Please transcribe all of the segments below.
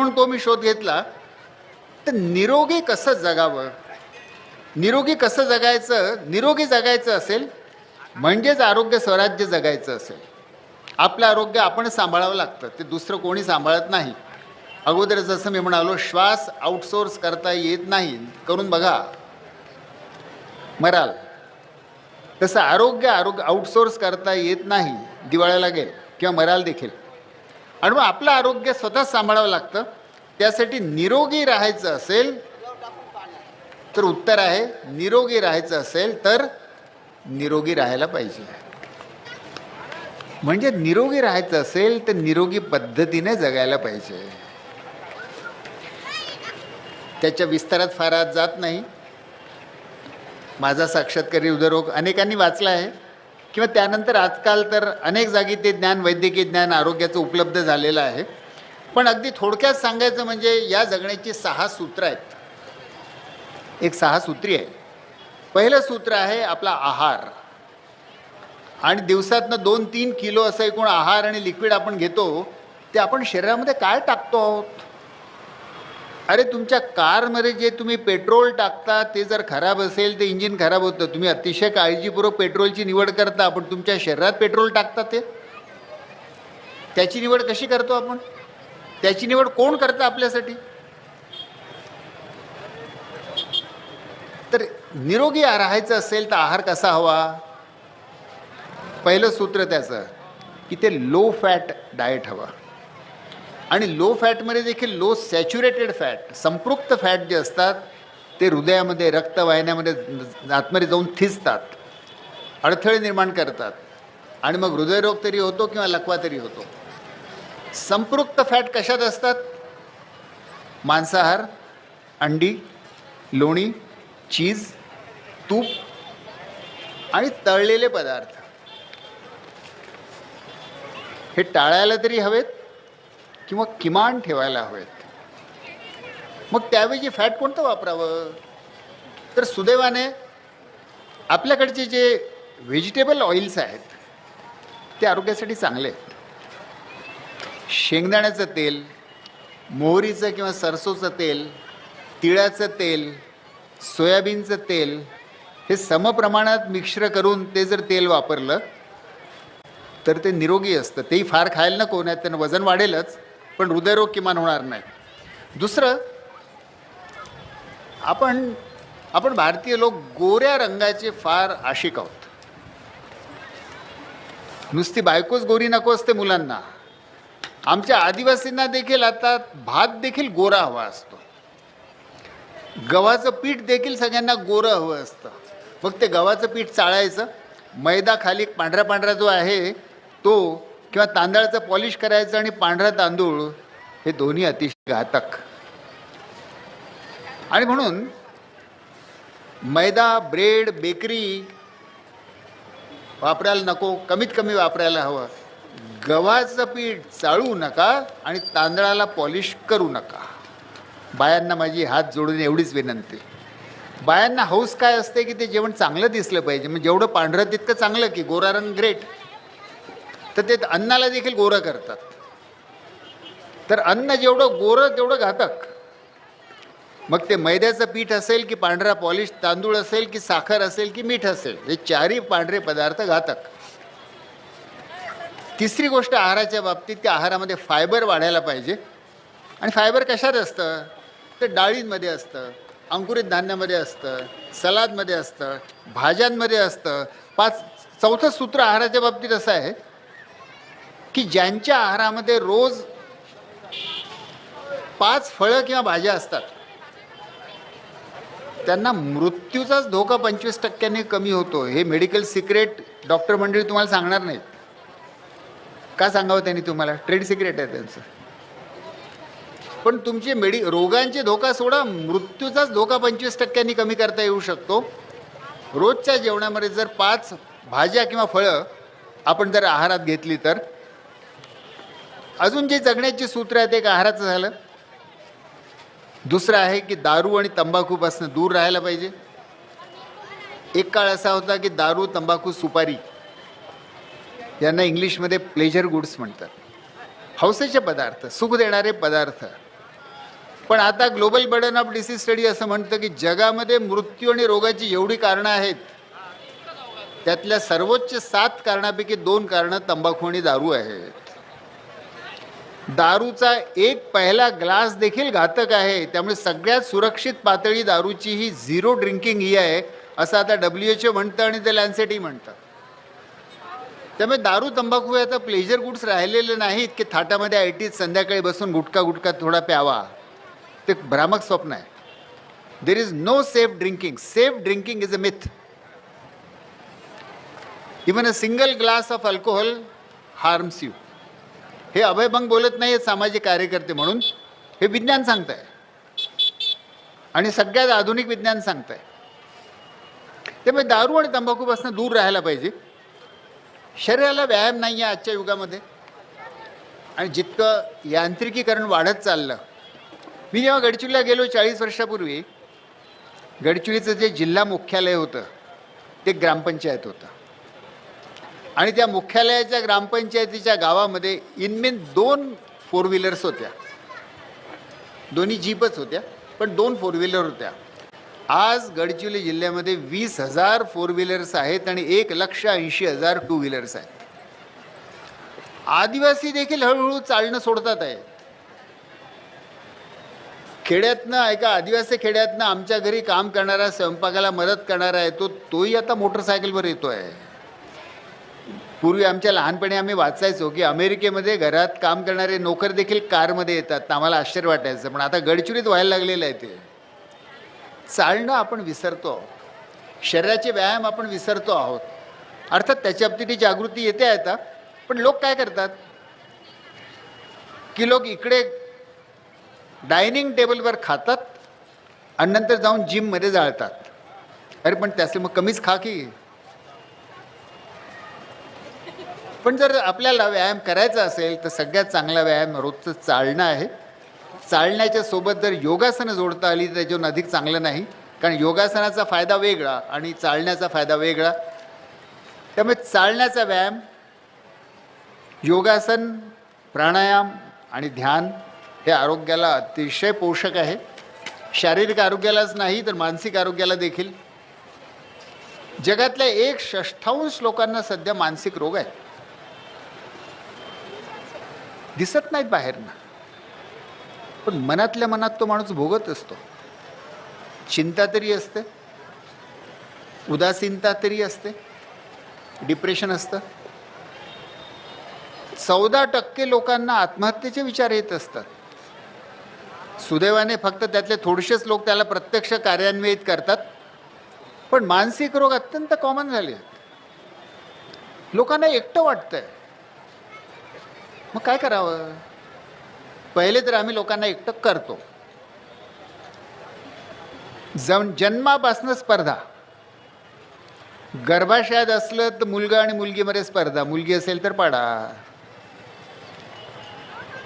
म्हणून तो मी शोध घेतला. तर निरोगी कसं जगावं, निरोगी कसं जगायचं, निरोगी जगायचं असेल म्हणजेच आरोग्य स्वराज्य जगायचं असेल, आपलं आरोग्य आपण सांभाळावं लागतं, ते दुसरं कोणी सांभाळत नाही. अगोदर जसं मी म्हणालो, श्वास आउटसोर्स करता येत नाही, करून बघा मराल. तसं आरोग्य आउटसोर्स करता येत नाही, दिवाळ्याला लागेल किंवा मराल देखील. आणि मग आपलं आरोग्य स्वतःच सांभाळावं लागतं. त्यासाठी निरोगी राहायचं असेल तर उत्तर आहे, निरोगी राहायचं असेल तर निरोगी राहायला पाहिजे. म्हणजे निरोगी राहायचं असेल तर निरोगी पद्धतीने जगायला पाहिजे. त्याच्या विस्तारात फार आज जात नाही. माझा साक्षात्कारी हृदयरोग अनेकांनी वाचला आहे किंवा त्यानंतर आजकाल तर अनेक जागी ते ज्ञान, वैद्यकीय ज्ञान आरोग्याचं उपलब्ध झालेलं आहे. पण अगदी थोडक्यात सांगायचं म्हणजे या जगण्याची 6 सूत्र आहेत. एक 6 सूत्री आहे. पहिलं सूत्र आहे आपला आहार. आणि दिवसातनं 2-3 किलो असं एकूण आहार आणि लिक्विड आपण घेतो, ते आपण शरीरामध्ये काय टाकतो आहोत. अरे तुमच्या कारमध्ये जे तुम्ही पेट्रोल टाकता ते जर खराब असेल ते इंजिन खराब होतं. तुम्ही अतिशय काळजीपूर्वक पेट्रोलची निवड करता, पण तुमच्या शरीरात पेट्रोल टाकता ते, त्याची निवड कशी करतो आपण, त्याची निवड कोण करतं आपल्यासाठी. तर निरोगी राहायचं असेल तर आहार कसा हवा. पहिलं सूत्र त्याचं की ते लो फॅट डाएट हवं. आणि लो फॅटमध्ये देखील लो सॅच्युरेटेड फॅट, संपृक्त फॅट जे असतात ते हृदयामध्ये, रक्तवाहिन्यामध्ये आतमध्ये जाऊन थिजतात, अडथळे निर्माण करतात आणि मग हृदयरोग तरी होतो किंवा लकवा तरी होतो. संपृक्त फॅट कशात असतात. मांसाहार, अंडी, लोणी, चीज, तूप आणि तळलेले पदार्थ. हे टाळायला तरी हवेत किंवा किमान ठेवायला हवेत. मग त्याऐवजी फॅट कोणतं वापरावं. तर सुदैवाने आपल्याकडचे जे व्हेजिटेबल ऑइल्स आहेत ते आरोग्यासाठी चांगले आहेत. शेंगदाण्याचं तेल, मोहरीचं किंवा सरसोचं तेल, तिळाचं तेल, सोयाबीनचं तेल, हे समप्रमाणात मिश्र करून ते जर तेल वापरलं तर ते निरोगी असतं. तेही फार खायला नको, नाही त्यानं वजन वाढेलच पण हृदयरोग किमान होणार नाही. दुसरं, आपण भारतीय लोक गोऱ्या रंगाचे फार आशिक आहोत. नुसती बायकोच गोरी नको असते मुलांना. आमच्या आदिवासींना देखील आता भात देखील गोरा हवा असतो. गव्हाचं पीठ देखील सगळ्यांना गोरं हवं असतं. मग ते गव्हाचं पीठ चाळायचं, मैदा खाली पांढरा पांढरा जो आहे तो, किंवा तांदळाचं पॉलिश करायचं आणि पांढरा तांदूळ, हे दोन्ही अतिशय घातक. आणि म्हणून मैदा, ब्रेड, बेकरी वापरायला नको, कमीत कमी वापरायला हवं. गव्हाचं पीठ चाळू नका आणि तांदळाला पॉलिश करू नका. बायांना माझी हात जोडून एवढीच विनंती. बायांना हौस काय असते की ते जेवण चांगलं दिसलं पाहिजे. मग जेवढं पांढरं तितकं चांगलं, की गोरा रंग ग्रेट. तर ते अन्नाला देखील गोरं करतात. तर अन्न जेवढं गोरं तेवढं घातक. मग ते मैद्याचं पीठ असेल की पांढरा पॉलिश तांदूळ असेल की साखर असेल की मीठ असेल, हे चारही पांढरे पदार्थ घातक. तिसरी गोष्ट आहाराच्या बाबतीत, की आहारामध्ये फायबर वाढायला पाहिजे. आणि फायबर कशात असतं. तर डाळींमध्ये असतं, अंकुरित धान्यामध्ये असतं, सलादमध्ये असतं, भाज्यांमध्ये असतं. चौथं सूत्र आहाराच्या बाबतीत असं आहे की ज्यांच्या आहारामध्ये रोज 5 फळं किंवा भाज्या असतात त्यांना मृत्यूचाच धोका 25% कमी होतो. हे मेडिकल सिक्रेट डॉक्टर मंडळी तुम्हाला सांगणार नाहीत. का सांगावं त्यांनी तुम्हाला, ट्रेड सिक्रेट आहे त्यांचं. पण तुमचे रोगांचे धोका सोडा, मृत्यूचाच धोका 25% कमी करता येऊ शकतो. रोजच्या जेवणामध्ये जर 5 भाज्या किंवा फळं आपण जर आहारात घेतली तर. अजून जे जगण्याची सूत्र आहेत, एक आहाराचं झालं. दुसरं आहे की दारू आणि तंबाखूपासून दूर राहायला पाहिजे. एक काळ असा होता की दारू, तंबाखू, सुपारी यांना इंग्लिशमध्ये प्लेजर गुड्स म्हणतात. हौसेचे पदार्थ, सुख देणारे पदार्थ, पण आता global burden of disease study असं म्हणतं की जगामध्ये मृत्यू आणि रोगाची एवढी कारणं आहेत, त्यातल्या सर्वोच्च 7 कारणापैकी 2 कारणं तंबाखू आणि दारू आहेत. दारूचा एक पहिला ग्लास देखील घातक आहे. त्यामुळे सगळ्यात सुरक्षित पातळी दारूची ही झिरो ड्रिंकिंग ही आहे, असं आता WHO म्हणतं आणि ते लॅन्सेटही म्हणतं. त्यामुळे दारू तंबाखू हे आता प्लेजर गुड्स राहिलेले नाहीत की थाटामध्ये आयटीत संध्याकाळी बसून गुटखा थोडा प्यावा. ते भ्रामक स्वप्न आहे. There is no safe drinking. Safe drinking is a myth. Even a single glass of alcohol harms you. हे अभयभंग बोलत नाही आहेत सामाजिक कार्यकर्ते म्हणून, हे विज्ञान सांगत आहे आणि सगळ्यात आधुनिक विज्ञान सांगत आहे. त्यामुळे दारू आणि तंबाखूपासून दूर राहायला पाहिजे. शरीराला व्यायाम नाही आहे आजच्या युगामध्ये आणि जितकं यांत्रिकीकरण वाढत चाललं. मी जेव्हा गडचिरोलीला गेलो 40 वर्षापूर्वी, गडचिरोलीचं जे जिल्हा मुख्यालय होतं ते ग्रामपंचायत होतं आणि त्या मुख्यालयाच्या ग्रामपंचायतीच्या गावामध्ये इनमेन 2 4 व्हीलर्स होत्या. दोन्ही जीपच होत्या, पण 2 4 व्हीलर होत्या. आज गडचिरोली जिल्ह्यामध्ये 20,000 4 व्हीलर्स आहेत आणि 1,80,000 2 व्हीलर्स आहेत. आदिवासी देखील हळूहळू चालणं सोडतात आहे. खेड्यातनं ऐका, आदिवासी खेड्यातनं आमच्या घरी काम करणारा, स्वयंपाकाला मदत करणारा आहे तोही आता मोटरसायकलवर येतो आहे. पूर्वी आमच्या लहानपणी आम्ही वाचायचो की अमेरिकेमध्ये घरात काम करणारे नोकर देखील कारमध्ये येतात. आम्हाला आश्चर्य वाटायचं, पण आता गडचिरोलीत व्हायला लागलेलं आहे. ते चालणं आपण विसरतो आहोत. शरीराचे व्यायाम आपण विसरतो आहोत. अर्थात त्याच्या बाबतीत जागृती येते आहे आता, पण लोक काय करतात की लोक इकडे डायनिंग टेबलवर खातात आणि नंतर जाऊन जिममध्ये जाळतात. अरे पण त्याचे मग कमीच खा की. पण जर आपल्याला व्यायाम करायचा असेल तर सगळ्यात चांगला व्यायाम रोजचं चालणं आहे. चालण्याच्या सोबत जर योगासनं जोडता आली तर त्याच्याहून अधिक चांगलं नाही, कारण योगासनाचा फायदा वेगळा आणि चालण्याचा फायदा वेगळा. त्यामुळे चालण्याचा व्यायाम, योगासन, प्राणायाम आणि ध्यान हे आरोग्याला अतिशय पोषक आहे. शारीरिक आरोग्यालाच नाही तर मानसिक आरोग्याला देखील. जगातल्या 1/6 लोकांना सध्या मानसिक रोग आहेत. दिसत नाहीत बाहेरनं, पण मनातल्या मनात तो माणूस भोगत असतो. चिंता तरी असते, उदासीनता तरी असते, डिप्रेशन असतं. 14% लोकांना आत्महत्येचे विचार येत असतात. सुदैवाने फक्त त्यातले थोडेसेच लोक त्याला प्रत्यक्ष कार्यान्वित करतात, पण मानसिक रोग अत्यंत कॉमन झाले आहेत. लोकांना एकटं वाटतंय. मग काय करावं? पहिले तर आम्ही लोकांना एकटं करतो. जन्मापासून स्पर्धा. गर्भाशयात असलं तर मुलगा आणि मुलगीमध्ये स्पर्धा, मुलगी असेल तर पाडा.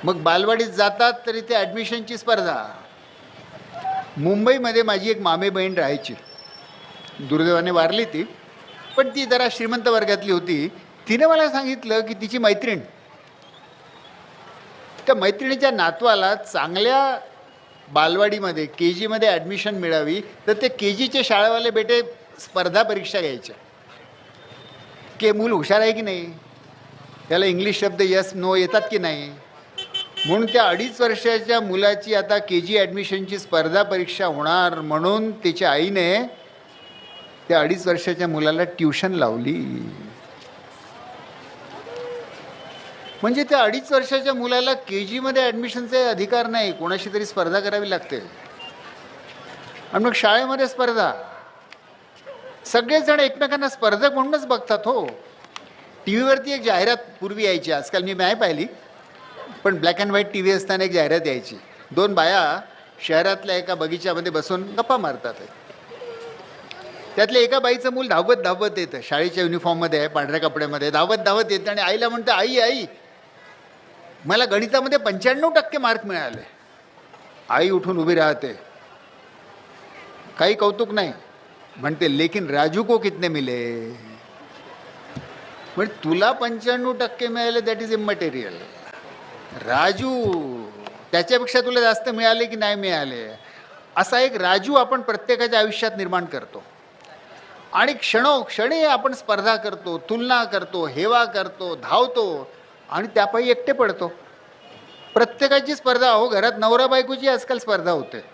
मग बालवाडीत जातात तरी ते ॲडमिशनची स्पर्धा. मुंबईमध्ये माझी एक मामे बहीण राहायची, दुर्दैवाने वारली ती, पण ती जरा श्रीमंत वर्गातली होती. तिने मला सांगितलं की तिची मैत्रीण, त्या मैत्रिणीच्या नातवाला चांगल्या बालवाडीमध्ये KGमध्ये ॲडमिशन मिळावी तर ते KGचे शाळेवाले बेटे स्पर्धा परीक्षा घ्यायचे की मूल हुशार आहे की नाही, त्याला इंग्लिश शब्द यस नो येतात की नाही. म्हणून त्या 2.5 वर्षाच्या मुलाची आता KG ॲडमिशनची स्पर्धा परीक्षा होणार म्हणून तिच्या आईने त्या 2.5 वर्षाच्या मुलाला ट्युशन लावली. म्हणजे त्या 2.5 वर्षाच्या मुलाला KGमध्ये ॲडमिशनचे अधिकार नाही, कोणाशी तरी स्पर्धा करावी लागते. आणि मग शाळेमध्ये स्पर्धा. सगळेजण एकमेकांना स्पर्धक म्हणूनच बघतात. हो, टी व्हीवरती एक जाहिरात पूर्वी यायची, आजकाल मी नाही पाहिली, पण ब्लॅक अँड व्हाईट TV असताना एक जाहिरात यायची. 2 बाया शहरातल्या एका बगीच्यामध्ये बसून गप्पा मारतात. त्यातल्या एका बाईचं मूल धावत धावत येतं, शाळेच्या युनिफॉर्ममध्ये आहे, पांढऱ्या कपड्यामध्ये धावत धावत येतं आणि आईला म्हणतं, आई आई मला गणितामध्ये 95% मार्क मिळाले. आई उठून उभी राहते, काही कौतुक नाही, म्हणते लेकिन राजू को कितने मिले. म्हणजे तुला 95% मिळाले दॅट इज इमटेरियल. राजू त्याच्यापेक्षा तुला जास्त मिळाले की नाही मिळाले, असा एक राजू आपण प्रत्येकाच्या आयुष्यात निर्माण करतो. आणि क्षणोक्षणी आपण स्पर्धा करतो, तुलना करतो, हेवा करतो, धावतो आणि त्यापायी एकटे पडतो. प्रत्येकाची स्पर्धा, हो घरात नवरा बायकोची आजकाल स्पर्धा होते.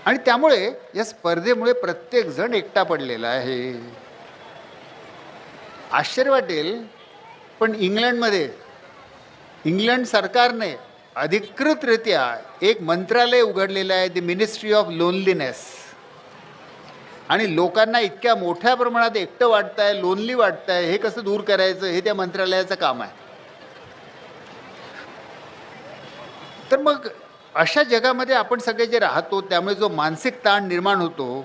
आणि त्यामुळे या स्पर्धेमुळे प्रत्येकजण एकटा पडलेला आहे. आश्चर्य वाटेल, पण इंग्लंड सरकारने अधिकृतरित्या एक मंत्रालय उघडलेलं आहे, द मिनिस्ट्री ऑफ लोनलीनेस. आणि लोकांना इतक्या मोठ्या प्रमाणात एकटं वाटतं आहे, लोनली वाटतं आहे, हे कसं दूर करायचं हे त्या मंत्रालयाचं काम आहे. तर मग अशा जगामध्ये आपण सगळे जे राहतो, त्यामुळे जो मानसिक ताण निर्माण होतो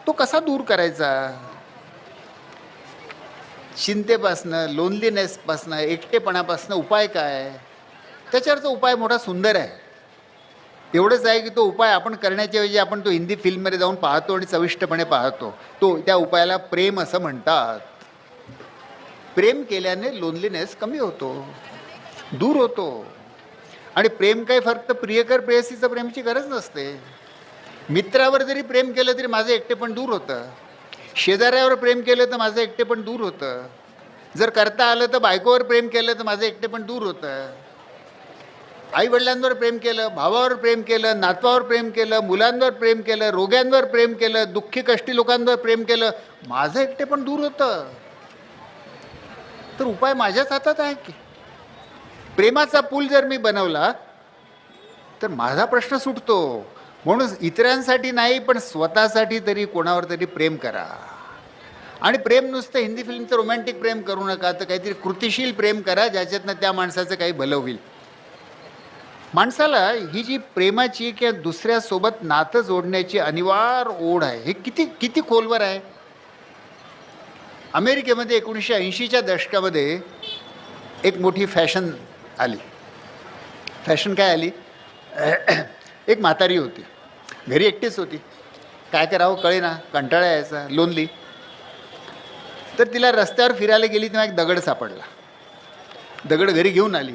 तो कसा दूर करायचा? चिंतेपासनं, लोनलीनेसपासनं, एकटेपणापासनं उपाय काय? त्याच्यावरचा उपाय मोठा सुंदर आहे. एवढंच आहे की तो उपाय आपण करण्याच्या ऐवजी आपण तो हिंदी फिल्ममध्ये जाऊन पाहतो आणि चविष्टपणे पाहतो. त्या उपायाला प्रेम असं म्हणतात. प्रेम केल्याने लोनलीनेस कमी होतो, दूर होतो. आणि प्रेम काही फक्त प्रियकर प्रेयसीचं प्रेमची गरज नसते. मित्रावर जरी प्रेम केलं तरी माझं एकटेपण दूर होतं. शेजाऱ्यावर प्रेम केलं तर माझं एकटेपण दूर होतं. जर करता आलं तर बायकोवर प्रेम केलं तर माझं एकटेपण दूर होतं. आईवडिलांवर प्रेम केलं, भावावर प्रेम केलं, नातवावर प्रेम केलं, मुलांवर प्रेम केलं, रोग्यांवर प्रेम केलं, दुःखी कष्टी लोकांवर प्रेम केलं, माझं एकटेपण दूर होतं. तर उपाय माझ्याच हातात आहे की. प्रेमाचा पूल जर मी बनवला तर माझा प्रश्न सुटतो. म्हणून इतरांसाठी नाही पण स्वतःसाठी तरी कोणावर तरी प्रेम करा. आणि प्रेम नुसतं हिंदी फिल्मचं रोमॅन्टिक प्रेम करू नका, तर काहीतरी कृतिशील प्रेम करा, ज्याच्यातनं त्या माणसाचं काही भलं होईल. माणसाला ही जी प्रेमाची किंवा दुसऱ्यासोबत नातं जोडण्याची अनिवार्य ओढ आहे, हे किती किती खोलवर आहे. अमेरिकेमध्ये 1980च्या दशकामध्ये एक मोठी फॅशन आली. फॅशन काय आली? एक म्हातारी होती, घरी एकटीच होती, काय करावं कळेना, कंटाळा यायचा, लोनली. तर तिला रस्त्यावर फिरायला गेली तेव्हा एक दगड सापडला. दगड घरी घेऊन आली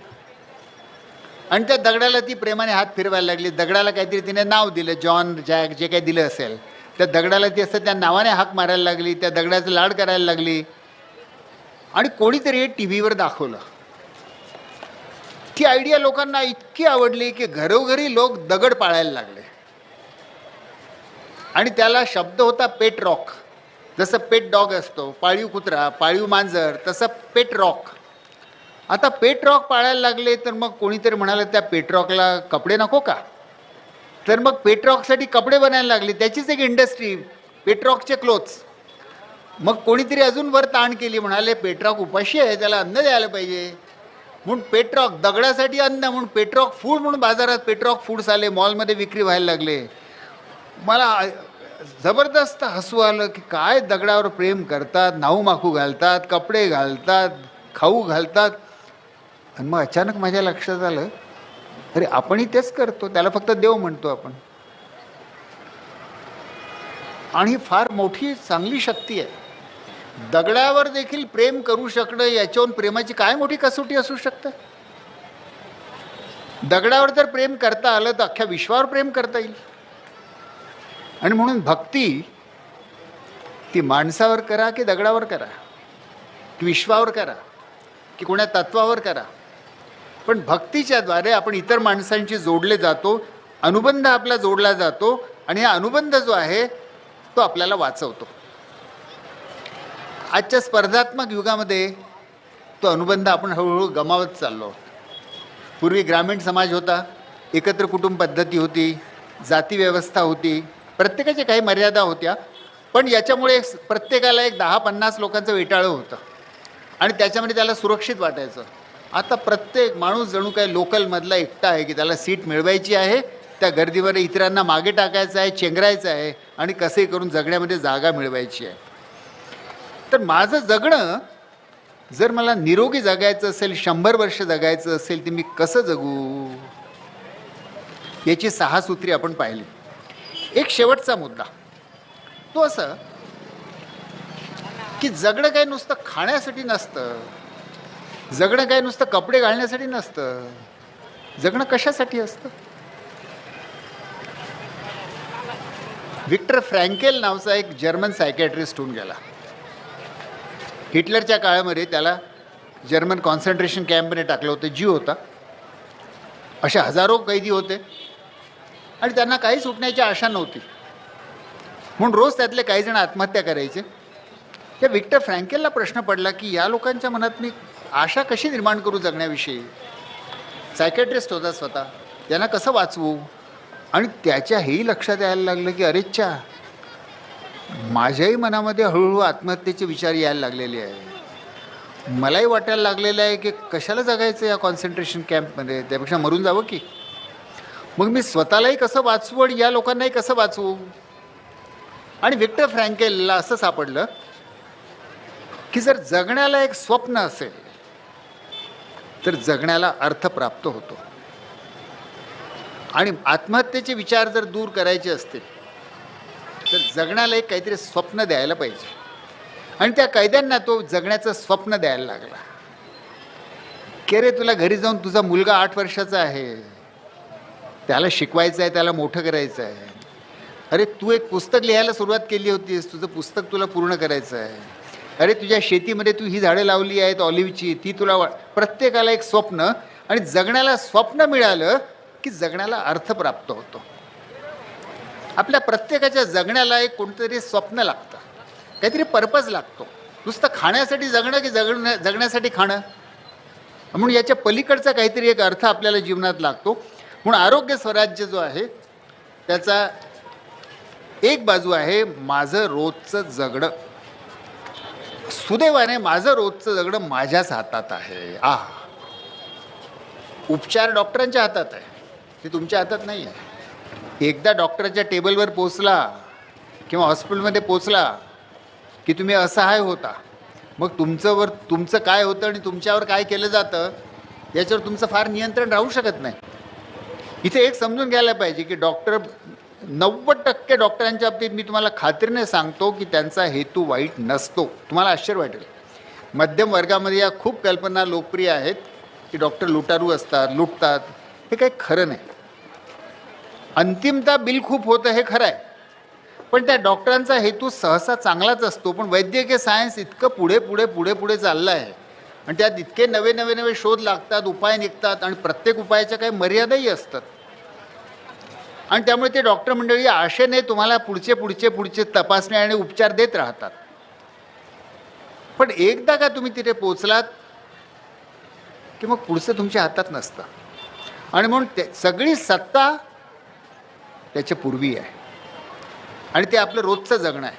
आणि त्या दगडाला ती प्रेमाने हात फिरवायला लागली. दगडाला काहीतरी तिने नाव दिलं, जॉन, जॅक, जे काही दिलं असेल त्या दगडाला ती असं त्या नावाने हाक मारायला लागली, त्या दगडाचं लाड करायला लागली. आणि कोणीतरी हे टी व्हीवर दाखवलं. ती आयडिया लोकांना इतकी आवडली की घरोघरी लोक दगड पाळायला लागले. आणि त्याला शब्द होता पेट रॉक. जसं पेट डॉग असतो, पाळीव कुत्रा, पाळीव मांजर, तसं पेट रॉक. आता पेट रॉक पाळायला लागले तर मग कोणीतरी म्हणालं त्या पेट रॉकला कपडे नको का? तर मग पेट रॉकसाठी कपडे बनायला लागले, त्याचीच एक इंडस्ट्री, पेट रॉकचे क्लोथ्स. मग कोणीतरी अजून वर ताण केली, म्हणाले पेट रॉक उपाशी आहे, त्याला अन्न द्यायला पाहिजे. म्हणून पेट्रॉक, दगडासाठी अन्न म्हणून पेट्रॉक फूड म्हणून बाजारात पेट्रॉक फूड्स आले, मॉलमध्ये विक्री व्हायला लागले. मला जबरदस्त हसू आलं की काय दगडावर प्रेम करतात, नाऊ माखू घालतात, कपडे घालतात, खाऊ घालतात. आणि मग अचानक माझ्या लक्षात आलं, अरे आपणही तेच करतो, त्याला फक्त देव म्हणतो आपण. आणि फार मोठी चांगली शक्ती आहे. दगडावर देखील प्रेम करू शकणं, याच्यावरून प्रेमाची काय मोठी कसोटी असू शकतं. दगडावर जर प्रेम करता आलं तर अख्ख्या विश्वावर प्रेम करता येईल. आणि म्हणून भक्ती ती माणसावर करा की दगडावर करा, की विश्वावर करा, की कोण्या तत्वावर करा, पण भक्तीच्या द्वारे आपण इतर माणसांशी जोडले जातो, अनुबंध आपला जोडला जातो. आणि हा अनुबंध जो आहे तो आपल्याला वाचवतो. आजच्या स्पर्धात्मक युगामध्ये तो अनुबंध आपण हळूहळू गमावत चाललो. पूर्वी ग्रामीण समाज होता, एकत्र कुटुंब पद्धती होती, जाती व्यवस्था होती, प्रत्येकाच्या काही मर्यादा होत्या, पण याच्यामुळे प्रत्येकाला एक 10-50 लोकांचं वेटाळं होतं आणि त्याच्यामध्ये त्याला सुरक्षित वाटायचं. आता प्रत्येक माणूस जणू काय लोकलमधला एकटा आहे की त्याला सीट मिळवायची आहे, त्या गर्दीवर इतरांना मागे टाकायचं आहे, चेंगरायचं आहे आणि कसेही करून जगण्यामध्ये जागा मिळवायची आहे. तर माझं जगणं जर मला निरोगी जगायचं असेल, 100 वर्ष जगायचं असेल, तर मी कसं जगू, याची 6 सूत्री आपण पाहिली. एक शेवटचा मुद्दा तो असं की जगणं काय नुसतं खाण्यासाठी नसतं, जगणं काय नुसतं कपडे घालण्यासाठी नसतं. जगणं कशासाठी असतं? व्हिक्टर फ्रँकेल नावाचा एक जर्मन सायकॅट्रिस्ट होऊन गेला. हिटलरच्या काळामध्ये त्याला जर्मन कॉन्सन्ट्रेशन कॅम्पमध्ये टाकलं होतं, जीव होता. अशा हजारो कैदी होते आणि त्यांना काही सुटण्याची आशा नव्हती, म्हणून रोज त्यातले काही जण आत्महत्या करायचे. त्या व्हिक्टर फ्रँकेलला प्रश्न पडला की या लोकांच्या मनात मी आशा कशी निर्माण करू जगण्याविषयी. सायकॅट्रिस्ट होता स्वतः, त्यांना कसं वाचवू. आणि त्याच्या हेही लक्षात यायला लागलं की अरेच्छा, माझ्याही मनामध्ये हळूहळू आत्महत्येचे विचार यायला लागलेले आहे. मलाही वाटायला लागलेलं आहे की कशाला जगायचं या कॉन्सन्ट्रेशन कॅम्पमध्ये, त्यापेक्षा मरून जावं की. मग मी स्वतःलाही कसं वाचवू आणि या लोकांनाही कसं वाचवू. आणि व्हिक्टर फ्रँकेलला असं सापडलं की जर जगण्याला एक स्वप्न असेल तर जगण्याला अर्थ प्राप्त होतो. आणि आत्महत्येचे विचार जर दूर करायचे असतील तर जगण्याला एक काहीतरी स्वप्न द्यायला पाहिजे. आणि त्या कैद्यांना तो जगण्याचं स्वप्न द्यायला लागला की अरे तुला घरी जाऊन तुझा मुलगा 8 वर्षाचा आहे, त्याला शिकवायचं आहे, त्याला मोठं करायचं आहे. अरे तू एक पुस्तक लिहायला सुरुवात केली होतीस, तुझं पुस्तक तुला पूर्ण करायचं आहे. अरे तुझ्या शेतीमध्ये तू ही झाडं लावली आहेत ऑलिव्हची, ती तुला प्रत्येकाला एक स्वप्न. आणि जगण्याला स्वप्न मिळालं की जगण्याला अर्थ प्राप्त होतो. आपल्या प्रत्येकाच्या जगण्याला एक कोणतरी स्वप्न लागतं, काहीतरी पर्पज लागतो. नुसतं खाण्यासाठी जगणं की जगण्यासाठी खाणं, म्हणून याच्या पलीकडचा काहीतरी एक अर्थ आपल्याला जीवनात लागतो. म्हणून आरोग्य स्वराज्य जो आहे त्याचा एक बाजू आहे माझं रोजचं जगणं. सुदैवाने माझं रोजचं जगणं माझ्याच हातात आहे. उपचार डॉक्टरांच्या हातात आहे, ते तुमच्या हातात नाही आहे. एकदा डॉक्टरच्या टेबलवर पोचला किंवा हॉस्पिटलमध्ये पोचला की तुम्ही असहाय होता. मग तुमचं काय होतं आणि तुमच्यावर काय केलं जातं याच्यावर तुमचं फार नियंत्रण राहू शकत नाही. इथे एक समजून घ्यायला पाहिजे की 90% डॉक्टरांच्या बाबतीत मी तुम्हाला खात्रीने सांगतो की त्यांचा हेतू वाईट नसतो. तुम्हाला आश्चर्य वाटेल, मध्यम वर्गामध्ये या खूप कल्पना लोकप्रिय आहेत की डॉक्टर लुटारू असतात, लुटतात. हे काही खरं नाही. अंतिमता बिल खूप होतं हे खरं आहे, पण त्या डॉक्टरांचा हेतू सहसा चांगलाच असतो. पण वैद्यकीय सायन्स इतकं पुढे पुढे पुढे पुढे चाललं आहे आणि त्यात इतके नवे नवे नवे शोध लागतात, उपाय निघतात आणि प्रत्येक उपायाच्या काही मर्यादाही असतात. आणि त्यामुळे ते डॉक्टर मंडळी आशेने तुम्हाला पुढचे पुढचे पुढचे तपासणी आणि उपचार देत राहतात. पण एकदा का तुम्ही तिथे पोचलात की मग पुढचं तुमच्या हातात नसतं. आणि म्हणून सगळी सत्ता त्याच्या पूर्वी आहे आणि ते आपलं रोजचं जगणं आहे.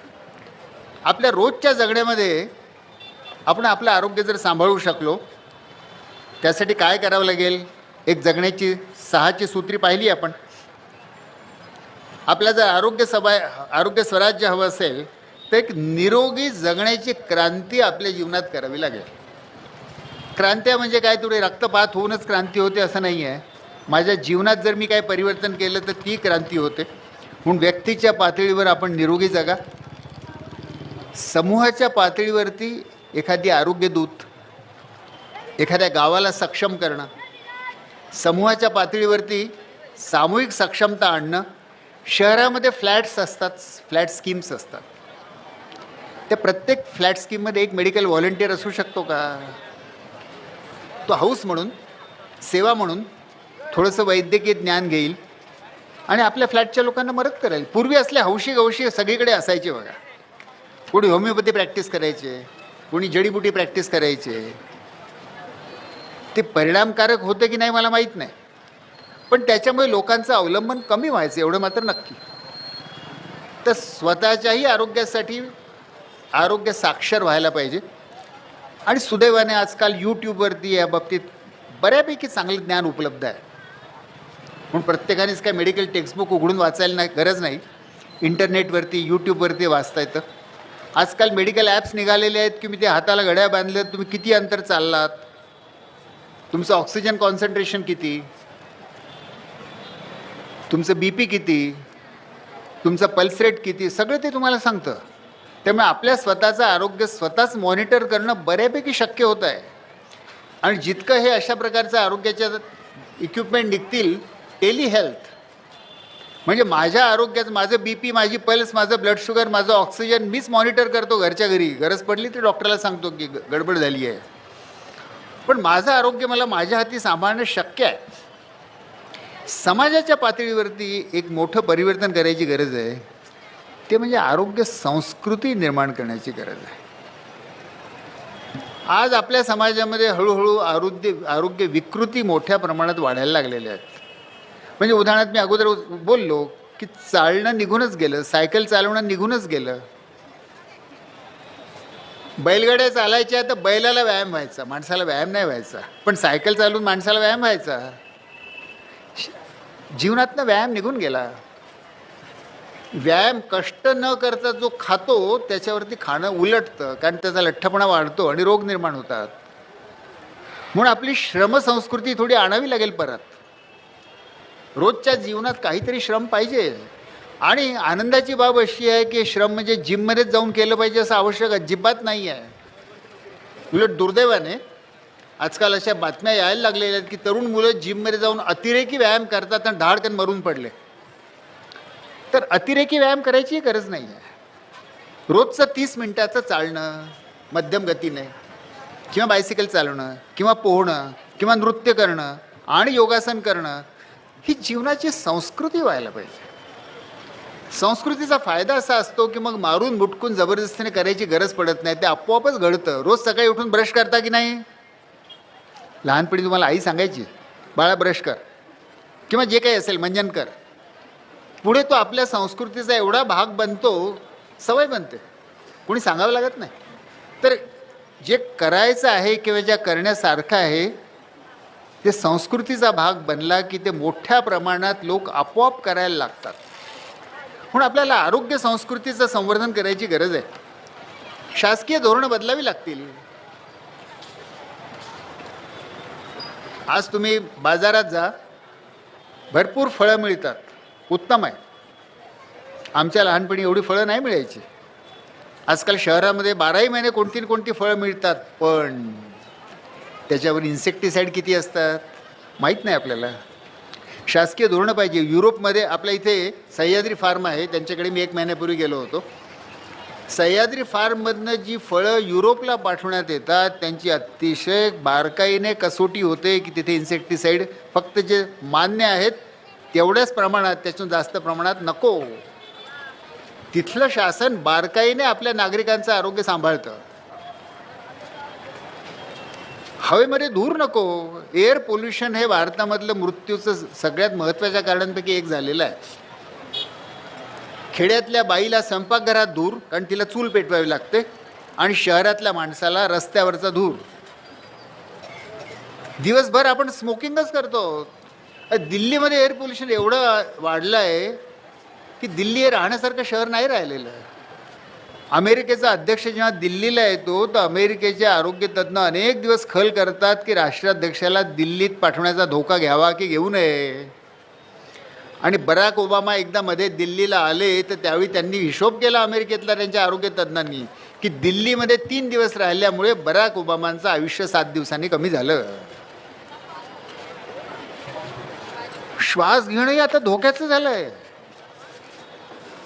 आपल्या रोजच्या जगण्यामध्ये आपण आपलं आरोग्य जर सांभाळू शकलो, त्यासाठी काय करावं लागेल? एक जगण्याची 6ची सूत्री पाहिली आपण. आपल्या जर आरोग्य स्वराज्य हवं असेल तर एक निरोगी जगण्याची क्रांती आपल्या जीवनात करावी लागेल. क्रांती म्हणजे काय, थोडी रक्तपात होऊनच क्रांती होते असं नाही आहे. माझ्या जीवनात जर मी काय परिवर्तन केलं तर ती क्रांती होते. म्हणून व्यक्तीच्या पातळीवर आपण निरोगी जगा. समूहाच्या पातळीवरती एखादी आरोग्यदूत, एखाद्या गावाला सक्षम करणं, समूहाच्या पातळीवरती सामूहिक सक्षमता आणणं. शहरामध्ये फ्लॅट्स असतात, फ्लॅट स्कीम्स असतात. त्या प्रत्येक फ्लॅट स्कीममध्ये एक मेडिकल व्हॉलंटियर असू शकतो का? तो हाऊस म्हणून, सेवा म्हणून थोडंसं वैद्यकीय ज्ञान घेईल आणि आपल्या फ्लॅटच्या लोकांना मदत करेल. पूर्वी असले हौशी गवशी सगळीकडे असायचे बघा. कोणी होमिओपॅथी प्रॅक्टिस करायचे, कोणी जडीबुटी प्रॅक्टिस करायचे. ते परिणामकारक होते की नाही मला माहीत नाही, पण त्याच्यामुळे लोकांचं अवलंबन कमी व्हायचं एवढं मात्र नक्की. तर स्वतःच्याही आरोग्यासाठी आरोग्य साक्षर व्हायला पाहिजे. आणि सुदैवाने आजकाल यूट्यूबवरती या बाबतीत बऱ्यापैकी चांगलं ज्ञान उपलब्ध आहे. म्हणून प्रत्येकानेच काय मेडिकल टेक्स्टबुक उघडून वाचायला नाही, गरज नाही. इंटरनेटवरती यूट्यूबवरती वाचता येतं. आजकाल मेडिकल ॲप्स निघालेले आहेत की मी ते हाताला घड्या बांधले, तुम्ही किती अंतर चाललात, तुमचं ऑक्सिजन कॉन्सन्ट्रेशन किती, तुमचं BP किती, तुमचं पल्स रेट किती, सगळं ते तुम्हाला सांगतं. त्यामुळे आपल्या स्वतःचं आरोग्य स्वतःच मॉनिटर करणं बऱ्यापैकी शक्य होतं आहे. आणि जितकं हे अशा प्रकारचं आरोग्याच्या इक्विपमेंट निघतील, टेली हेल्थ, म्हणजे माझ्या आरोग्याचं, माझं BP, माझी पल्स, माझं ब्लड शुगर, माझं ऑक्सिजन मीच मॉनिटर करतो घरच्या घरी. गरज पडली तर डॉक्टरला सांगतो की गडबड झाली आहे. पण माझं आरोग्य मला माझ्या हाती सांभाळणं शक्य आहे. समाजाच्या पातळीवरती एक मोठं परिवर्तन करायची गरज आहे, ते म्हणजे आरोग्य संस्कृती निर्माण करण्याची गरज आहे. आज आपल्या समाजामध्ये हळूहळू आरोग्य विकृती मोठ्या प्रमाणात वाढायला लागलेल्या आहेत. म्हणजे उदाहरणार्थ मी अगोदर बोललो की चालणं निघूनच गेलं, सायकल चालवणं निघूनच गेलं. बैलगाड्या चालायच्या तर बैलाला व्यायाम व्हायचा, माणसाला व्यायाम नाही व्हायचा. पण सायकल चालवून माणसाला व्यायाम व्हायचा. जीवनातनं व्यायाम निघून गेला. व्यायाम कष्ट न करता जो खातो त्याच्यावरती खाणं उलटतं, कारण त्याचा लठ्ठपणा वाढतो आणि रोग निर्माण होतात. म्हणून आपली श्रमसंस्कृती थोडी आणावी लागेल परत. रोजच्या जीवनात काहीतरी श्रम पाहिजे. आणि आनंदाची बाब अशी आहे की श्रम म्हणजे जिममध्येच जाऊन केलं पाहिजे असं आवश्यक अजिबात नाही आहे. उलट दुर्दैवाने आजकाल अशा बातम्या यायला लागलेल्या आहेत की तरुण मुलं जिममध्ये जाऊन अतिरेकी व्यायाम करतात आणि धाडकन मरून पडले. तर अतिरेकी व्यायाम करायची गरज नाही आहे. रोजचं 30 मिनिटाचं चालणं मध्यम गतीने, किंवा बायसिकल चालवणं, किंवा पोहणं, किंवा नृत्य करणं आणि योगासन करणं, ही जीवनाची संस्कृती व्हायला पाहिजे. संस्कृतीचा फायदा असा असतो की मग मारून मुटकून जबरदस्तीने करायची गरज पडत नाही, ते आपोआपच घडतं. रोज सकाळी उठून ब्रश करता की नाही? लहानपणी तुम्हाला आई सांगायची, बाळा ब्रश कर, किंवा जे काही असेल मंजन कर. पुढे तो आपल्या संस्कृतीचा एवढा भाग बनतो, सवय बनते, कोणी सांगावं लागत नाही. तर जे करायचं आहे किंवा ज्या करण्यासारखं आहे ते संस्कृतीचा भाग बनला की ते मोठ्या प्रमाणात लोक आपोआप करायला लागतात. म्हणून आपल्याला आरोग्य संस्कृतीचं संवर्धन करायची गरज आहे. शासकीय धोरणं बदलावी लागतील. आज तुम्ही बाजारात जा, भरपूर फळं मिळतात, उत्तम आहे. आमच्या लहानपणी एवढी फळं नाही मिळायची. आजकाल शहरामध्ये 12ही महिने कोणती ना कोणती फळं मिळतात, पण त्याच्यावर इन्सेक्टिसाईड किती असतात माहीत नाही आपल्याला. शासकीय धोरणं पाहिजे. युरोपमध्ये आपल्या इथे सह्याद्री फार्म आहे, त्यांच्याकडे मी 1 महिन्यापूर्वी गेलो होतो. सह्याद्री फार्ममधनं जी फळं युरोपला पाठवण्यात येतात त्यांची अतिशय बारकाईने कसोटी होते की तिथे इन्सेक्टिसाईड फक्त जे मान्य आहेत तेवढ्याच प्रमाणात, त्याच्यातून जास्त प्रमाणात नको. तिथलं शासन बारकाईने आपल्या नागरिकांचं आरोग्य सांभाळतं. हवेमध्ये धूर नको. एअर पोल्युशन हे भारतामधलं मृत्यूचं सगळ्यात महत्त्वाच्या कारणांपैकी एक झालेलं आहे. खेड्यातल्या बाईला स्वयंपाकघरात धूर, कारण तिला चूल पेटवावी लागते, आणि शहरातल्या माणसाला रस्त्यावरचा धूर. दिवसभर आपण स्मोकिंगच करतो. दिल्लीमध्ये एअर पोल्युशन एवढं वाढलं आहे की दिल्ली हे राहण्यासारखं शहर नाही राहिलेलं. अमेरिकेचा अध्यक्ष जेव्हा दिल्लीला येतो तर अमेरिकेचे आरोग्य तज्ज्ञ अनेक दिवस खल करतात की राष्ट्राध्यक्षाला दिल्लीत पाठवण्याचा धोका घ्यावा की घेऊ नये. आणि बराक ओबामा एकदा मध्ये दिल्लीला आले तर त्यावेळी त्यांनी हिशोब केला अमेरिकेतल्या त्यांच्या आरोग्य तज्ज्ञांनी की दिल्लीमध्ये 3 दिवस राहिल्यामुळे बराक ओबामांचं आयुष्य 7 दिवसांनी कमी झालं. श्वास घेणंही आता धोक्याचं झालं आहे.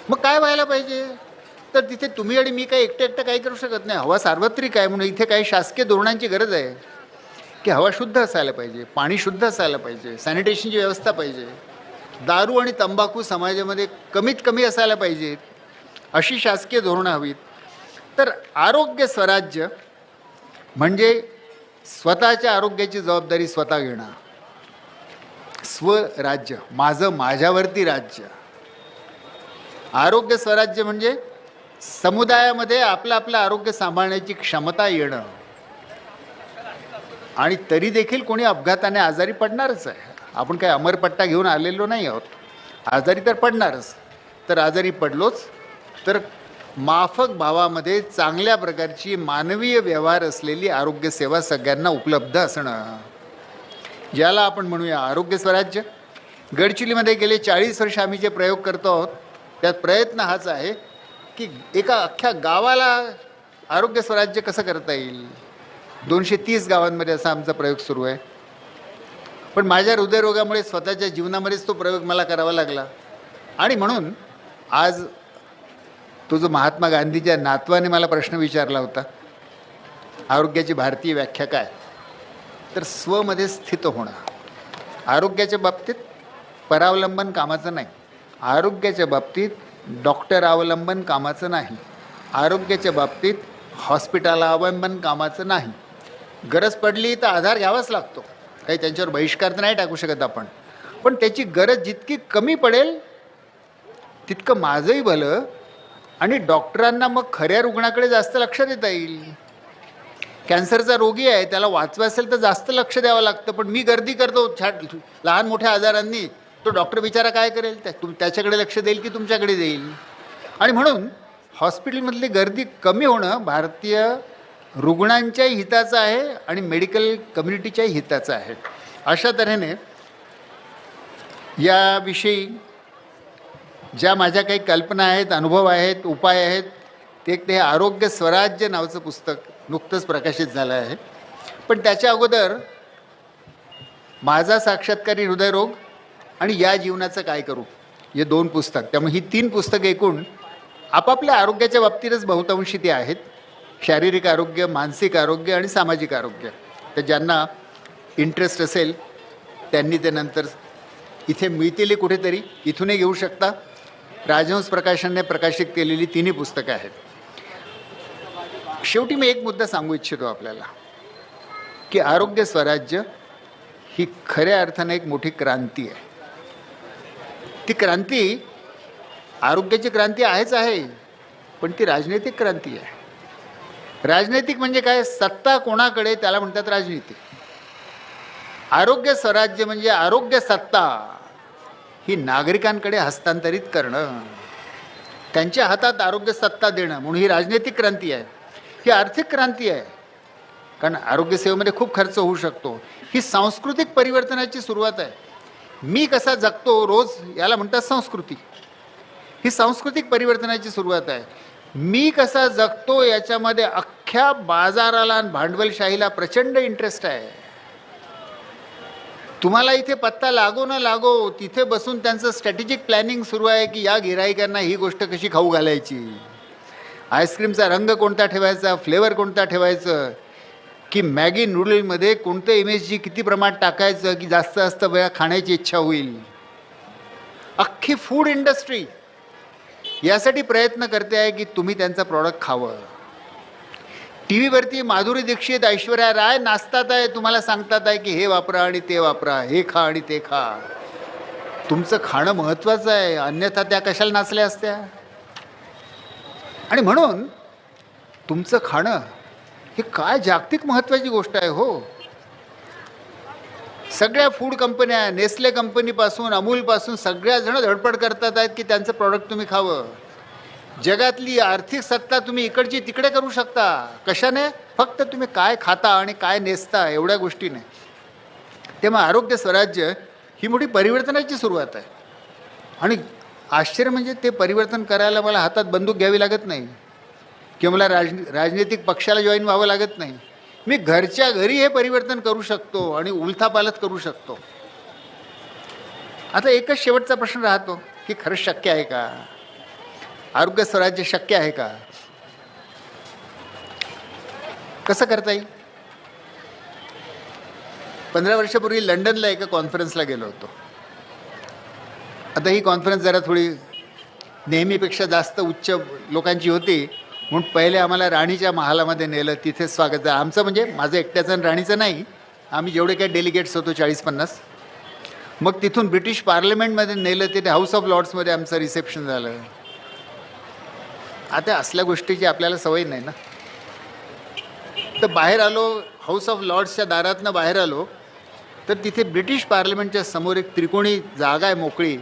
मग काय व्हायला पाहिजे? तर तिथे तुम्ही आणि मी काही एकटं काही करू शकत नाही. हवा सार्वत्रिक आहे, म्हणून इथे काही शासकीय धोरणांची गरज आहे की हवा शुद्ध असायला पाहिजे, पाणी शुद्ध असायला पाहिजे, सॅनिटेशनची व्यवस्था पाहिजे, दारू आणि तंबाखू समाजामध्ये कमीत कमी असायला पाहिजेत, अशी शासकीय धोरणं हवीत. तर आरोग्य स्वराज्य म्हणजे स्वतःच्या आरोग्याची जबाबदारी स्वतः घेणं. स्वराज्य, माझं माझ्यावरती राज्य. आरोग्य स्वराज्य म्हणजे समुदायामध्ये आपलं आपलं आरोग्य सांभाळण्याची क्षमता येणं. आणि तरी देखील कोणी अपघाताने आजारी पडणारच आहे. आपण काही अमरपट्टा घेऊन आलेलो नाही आहोत. आजारी तर पडणारच. तर आजारी पडलोच तर माफक भावामध्ये चांगल्या प्रकारची मानवीय व्यवहार असलेली आरोग्यसेवा सगळ्यांना उपलब्ध असणं, ज्याला आपण म्हणूया आरोग्य स्वराज्य. गडचिरोलीमध्ये गेले 40 वर्ष आम्ही जे प्रयोग करतो आहोत त्यात प्रयत्न हाच आहे की एका अख्ख्या गावाला आरोग्य स्वराज्य कसं करता येईल. 230 गावांमध्ये असा आमचा प्रयोग सुरू आहे. पण माझ्या हृदयरोगामुळे स्वतःच्या जीवनामध्येच तो प्रयोग मला करावा लागला. आणि म्हणून आज तो जो महात्मा गांधीच्या नातवाने मला प्रश्न विचारला होता, आरोग्याची भारतीय व्याख्या काय, तर स्वमध्ये स्थित होणं. आरोग्याच्या बाबतीत परावलंबन कामाचं नाही, आरोग्याच्या बाबतीत डॉक्टर अवलंबन कामाचं नाही, आरोग्याच्या बाबतीत हॉस्पिटल अवलंबन कामाचं नाही. गरज पडली तर आधार घ्यावाच लागतो, काही त्यांच्यावर बहिष्कार तर नाही टाकू शकत आपण, पण त्याची गरज जितकी कमी पडेल तितकं माझंही भलं आणि डॉक्टरांना मग खऱ्या रुग्णाकडे जास्त लक्ष देता येईल. कॅन्सरचा रोगी आहे, त्याला वाचवा असेल तर जास्त लक्ष द्यावं लागतं, पण मी गर्दी करतो लहान मोठ्या आजारांनी, तो डॉक्टर बिचारा काय करेल, त्याच्याकडे लक्ष देईल की तुमच्याकडे देईल. आणि म्हणून हॉस्पिटलमधली गर्दी कमी होणं भारतीय रुग्णांच्याही हिताचं आहे आणि मेडिकल कम्युनिटीच्याही हिताचं आहे. अशा तऱ्हेने याविषयी ज्या माझ्या काही कल्पना आहेत, अनुभव आहेत, उपाय आहेत, ते आरोग्य स्वराज्य नावाचं पुस्तक नुकतंच प्रकाशित झालं आहे. पण त्याच्या अगोदर माझा साक्षात्कारी हृदयरोग आणि या जीवनाचं काय करू, हे 2 पुस्तक. त्यामुळे ही 3 पुस्तकं एकूण आपापल्या आरोग्याच्या बाबतीतच बहुतांशी ती आहेत. शारीरिक आरोग्य, मानसिक आरोग्य आणि सामाजिक आरोग्य. तर ज्यांना इंटरेस्ट असेल त्यांनी ते नंतर इथे मिळतील कुठेतरी, इथूनही घेऊ शकता. राजहंस प्रकाशनने प्रकाशित केलेली 3ही पुस्तकं आहेत. शेवटी मी एक मुद्दा सांगू इच्छितो आपल्याला, की आरोग्य स्वराज्य ही खऱ्या अर्थाने एक मोठी क्रांती आहे. ती क्रांती आरोग्याची क्रांती आहेच आहे, पण ती राजनैतिक क्रांती आहे. राजनैतिक म्हणजे काय, सत्ता कोणाकडे, त्याला म्हणतात राजनीती. आरोग्य स्वराज्य म्हणजे आरोग्य सत्ता ही नागरिकांकडे हस्तांतरित करणं, त्यांच्या हातात आरोग्य सत्ता देणं, म्हणून ही राजनैतिक क्रांती आहे. ही आर्थिक क्रांती आहे, कारण आरोग्यसेवेमध्ये खूप खर्च होऊ शकतो. ही सांस्कृतिक परिवर्तनाची सुरुवात आहे. मी कसा जगतो रोज, याला म्हणतात संस्कृती. ही सांस्कृतिक परिवर्तनाची सुरुवात आहे. मी कसा जगतो याच्यामध्ये अख्ख्या बाजाराला आणि भांडवलशाहीला प्रचंड इंटरेस्ट आहे. तुम्हाला इथे पत्ता लागो ना लागो, तिथे बसून त्यांचं स्ट्रॅटेजिक प्लॅनिंग सुरू आहे की या गिराईकांना ही गोष्ट कशी खाऊ घालायची, आईस्क्रीमचा रंग कोणता ठेवायचा, फ्लेवर कोणता ठेवायचं, की मॅगी नूडलमध्ये कोणतं MSG किती प्रमाणात टाकायचं की जास्त वेळा खाण्याची इच्छा होईल. अख्खी फूड इंडस्ट्री यासाठी प्रयत्न करते आहे की तुम्ही त्यांचं प्रॉडक्ट खावं. टी व्हीवरती माधुरी दीक्षित, ऐश्वर्या राय नाचतात आहे, तुम्हाला सांगतात आहे की हे वापरा आणि ते वापरा, हे खा आणि ते खा. तुमचं खाणं महत्त्वाचं आहे, अन्यथा त्या कशाला नाचल्या असत्या. आणि म्हणून तुमचं खाणं हे काय जागतिक महत्त्वाची गोष्ट आहे हो. सगळ्या फूड कंपन्या, नेस्ले कंपनीपासून अमूलपासून सगळ्या जण धडपड करतात आहेत की त्यांचं प्रॉडक्ट तुम्ही खावं. जगातली आर्थिक सत्ता तुम्ही इकडची तिकडे करू शकता. कशाने? फक्त तुम्ही काय खाता आणि काय नेसता एवढ्या गोष्टीने. तेव्हा आरोग्य स्वराज्य ही मोठी परिवर्तनाची सुरुवात आहे. आणि आश्चर्य म्हणजे ते परिवर्तन करायला मला हातात बंदूक घ्यावी लागत नाही किंवा मला राजनैतिक पक्षाला जॉईन व्हावं लागत नाही. मी घरच्या घरी हे परिवर्तन करू शकतो आणि उलथापालथ करू शकतो. आता एकच शेवटचा प्रश्न राहतो की खरंच शक्य आहे का, आरोग्य स्वराज्य शक्य आहे का, कसं करता येईल. 15 वर्षापूर्वी लंडनला एका कॉन्फरन्सला गेलो होतो. आता ही कॉन्फरन्स जरा थोडी नेहमीपेक्षा जास्त उच्च लोकांची होती, म्हणून पहिले आम्हाला राणीच्या महालामध्ये नेलं, तिथे स्वागत झालं आमचं. म्हणजे माझं एकट्याचं आणि राणीचं नाही, आम्ही जेवढे काही डेलिगेट्स होतो 40-50. मग तिथून ब्रिटिश पार्लमेंटमध्ये नेलं, तिथे हाऊस ऑफ लॉर्ड्समध्ये आमचं रिसेप्शन झालं. आता असल्या गोष्टीची आपल्याला सवय नाही ना. तर बाहेर आलो, हाऊस ऑफ लॉर्ड्सच्या दारातनं बाहेर आलो, तर तिथे ब्रिटिश पार्लमेंटच्या समोर एक त्रिकोणी जागा आहे मोकळी.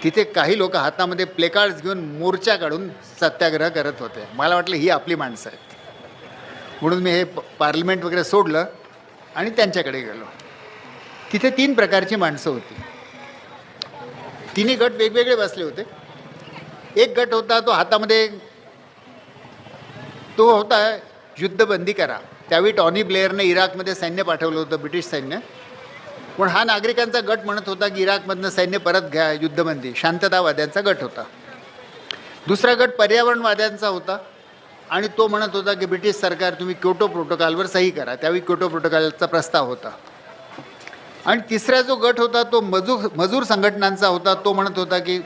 तिथे काही लोक हातामध्ये प्लेकार्ड्स घेऊन मोर्चा काढून सत्याग्रह करत होते. मला वाटलं ही आपली माणसं आहेत, म्हणून मी हे पार्लमेंट वगैरे सोडलं आणि त्यांच्याकडे गेलो. तिथे 3 प्रकारची माणसं होती. तिन्ही गट वेगवेगळे बसले होते. एक गट होता तो हातामध्ये, तो होता युद्धबंदी करा. त्यावेळी टॉनी ब्लेअरने इराकमध्ये सैन्य पाठवलं होतं, ब्रिटिश सैन्य. पण हा नागरिकांचा गट म्हणत होता की इराकमधनं सैन्य परत घ्या, युद्धबंदी. शांततावाद्यांचा गट होता. दुसरा गट पर्यावरणवाद्यांचा होता आणि तो म्हणत होता की ब्रिटिश सरकार तुम्ही क्योटो प्रोटोकॉलवर सही करा. त्यावेळी क्योटो प्रोटोकॉलचा प्रस्ताव होता. आणि तिसरा जो गट होता तो मजूर संघटनांचा होता. तो म्हणत होता की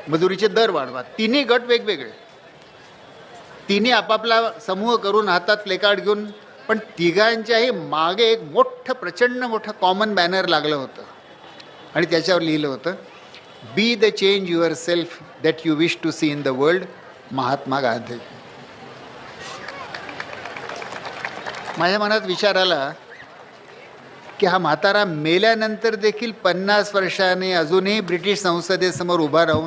मजुरीचे दर वाढवा. तिन्ही गट वेगवेगळे, तिन्ही आपापला समूह करून हातात प्लेकार्ड घेऊन, पण तिघांच्याही मागे एक प्रचंड मोठं कॉमन बॅनर लागलं होतं आणि त्याच्यावर लिहिलं होतं, be the change your self that you wish to see in the world, Mahatma Gandhi. माझ्या मनात विचार आला की हा म्हातारा मेल्यानंतर देखील 50 वर्षांनी अजूनही ब्रिटिश संसदेसमोर उभा राहून